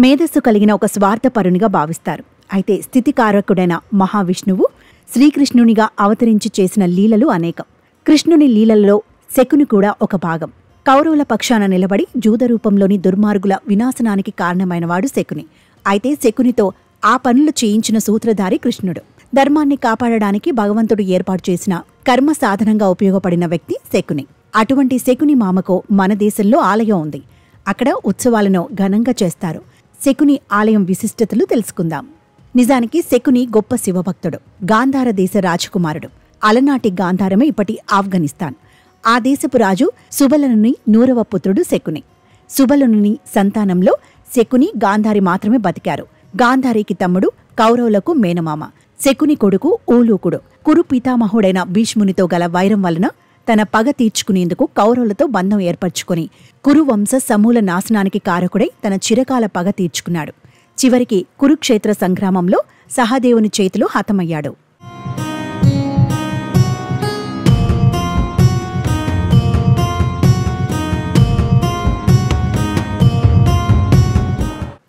మేధస్సు కలిగిన ఒక స్వార్థపరునిగా భావిస్తారు. అయితే స్థితికారకుడైన మహావిష్ణువు శ్రీకృష్ణునిగా అవతరించి చేసిన లీలలు అనేకం. కృష్ణుని లీలలలో శకుని కూడా ఒక భాగం. కౌరవుల పక్షాన నిలబడి జూదరూపంలోని దుర్మార్గుల వినాశనానికి కారణమైనవాడు శకుని. అయితే శకునితో ఆ పనులు చేయించిన సూత్రధారి కృష్ణుడు. ధర్మాన్ని కాపాడడానికి భగవంతుడు ఏర్పాటు చేసిన కర్మ సాధనంగా ఉపయోగపడిన వ్యక్తి శకుని. అటువంటి శకుని మామకు మన దేశంలో ఆలయం ఉంది. అక్కడ ఉత్సవాలను ఘనంగా చేస్తారు. శకుని ఆలయం విశిష్టతలు తెలుసుకుందాం. నిజానికి శకుని గొప్ప శివభక్తుడు. గాంధార దేశ రాజకుమారుడు. అలనాటి గాంధారమే ఇప్పటి ఆఫ్ఘనిస్తాన్. ఆ దేశపు రాజు సుబలనుని 100వ పుత్రుడు శకుని. సుబలనుని సంతానంలో శకుని, గాంధారి మాత్రమే బతికారు. గాంధారికి తమ్ముడు, కౌరవులకు మేనమామ. శకుని కొడుకు ఊలూకుడు. కురు పితామహుడైన భీష్మునితో గల వైరం వలన తన పగ తీర్చుకునేందుకు కౌరవులతో బంధం ఏర్పరచుకుని కురువంశ సమూల నాశనానికి కారకుడై తన చిరకాల పగ తీర్చుకున్నాడు. చివరికి కురుక్షేత్ర సంగ్రామంలో సహదేవుని చేతిలో హతమయ్యాడు.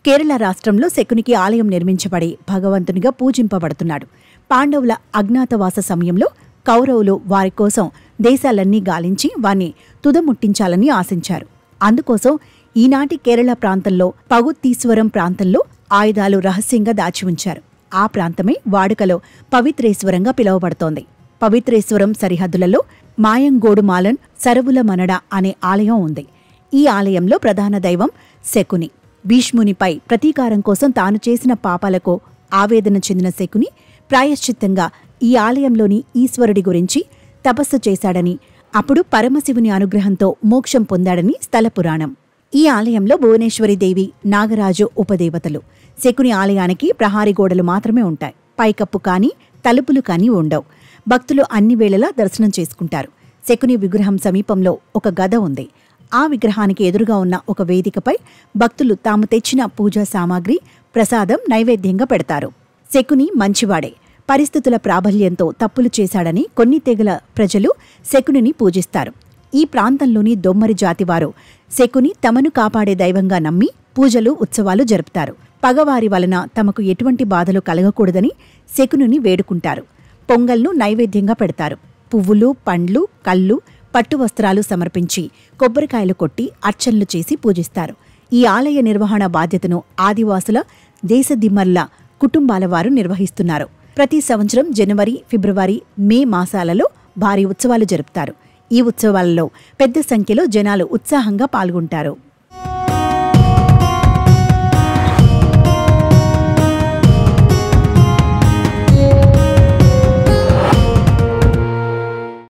కేరళ రాష్ట్రంలో శకునికి ఆలయం నిర్మించబడి భగవంతునిగా పూజింపబడుతున్నాడు. పాండవుల అజ్ఞాతవాస సమయంలో కౌరవులు వారి కోసం దేశాలన్నీ గాలించి వాణ్ణి తుదముట్టించాలని ఆశించారు. అందుకోసం ఈనాటి కేరళ ప్రాంతంలో పగుత్తీశ్వరం ప్రాంతంలో ఆయుధాలు రహస్యంగా దాచి ఉంచారు. ఆ ప్రాంతమే వాడుకలో పవిత్రేశ్వరంగా పిలువబడుతోంది. పవిత్రేశ్వరం సరిహద్దులలో మాయంగోడుమాలన్ సరవుల మనడ అనే ఆలయం ఉంది. ఈ ఆలయంలో ప్రధాన దైవం శకుని. భీష్మునిపై ప్రతీకారం కోసం తాను చేసిన పాపాలకు ఆవేదన చెందిన శకుని ప్రాయశ్చిత్తంగా ఈ ఆలయంలోని ఈశ్వరుడి గురించి తపస్సు చేశాడని, అప్పుడు పరమశివుని అనుగ్రహంతో మోక్షం పొందాడని స్థల పురాణం. ఈ ఆలయంలో భువనేశ్వరీదేవి, నాగరాజు ఉపదేవతలు. శకుని ఆలయానికి ప్రహారీ గోడలు మాత్రమే ఉంటాయి. పైకప్పు కానీ తలుపులు కానీ ఉండవు. భక్తులు అన్ని వేళలా దర్శనం చేసుకుంటారు. శకుని విగ్రహం సమీపంలో ఒక గద ఉంది. ఆ విగ్రహానికి ఎదురుగా ఉన్న ఒక వేదికపై భక్తులు తాము తెచ్చిన పూజా సామాగ్రి, ప్రసాదం నైవేద్యంగా పెడతారు. శకుని మంచివాడే. పరిస్థితుల ప్రాబల్యంతో తప్పులు చేశాడని కొన్ని తెగల ప్రజలు శకునిని పూజిస్తారు. ఈ ప్రాంతంలోని దొమ్మరి జాతివారు శకుని తమను కాపాడే దైవంగా నమ్మి పూజలు, ఉత్సవాలు జరుపుతారు. పగవారి వలన తమకు ఎటువంటి బాధలు కలగకూడదని శకునిని వేడుకుంటారు. పొంగల్ను నైవేద్యంగా పెడతారు. పువ్వులు, పండ్లు, కళ్ళు, పట్టు వస్త్రాలు సమర్పించి కొబ్బరికాయలు కొట్టి అర్చనలు చేసి పూజిస్తారు. ఈ ఆలయ నిర్వహణ బాధ్యతను ఆదివాసుల, దేశదిమ్మర్ల కుటుంబాల వారు నిర్వహిస్తున్నారు. ప్రతి సంవత్సరం జనవరి, ఫిబ్రవరి, మే మాసాలలో భారీ ఉత్సవాలు జరుపుతారు. ఈ ఉత్సవాలలో పెద్ద సంఖ్యలో జనాలు ఉత్సాహంగా పాల్గొంటారు.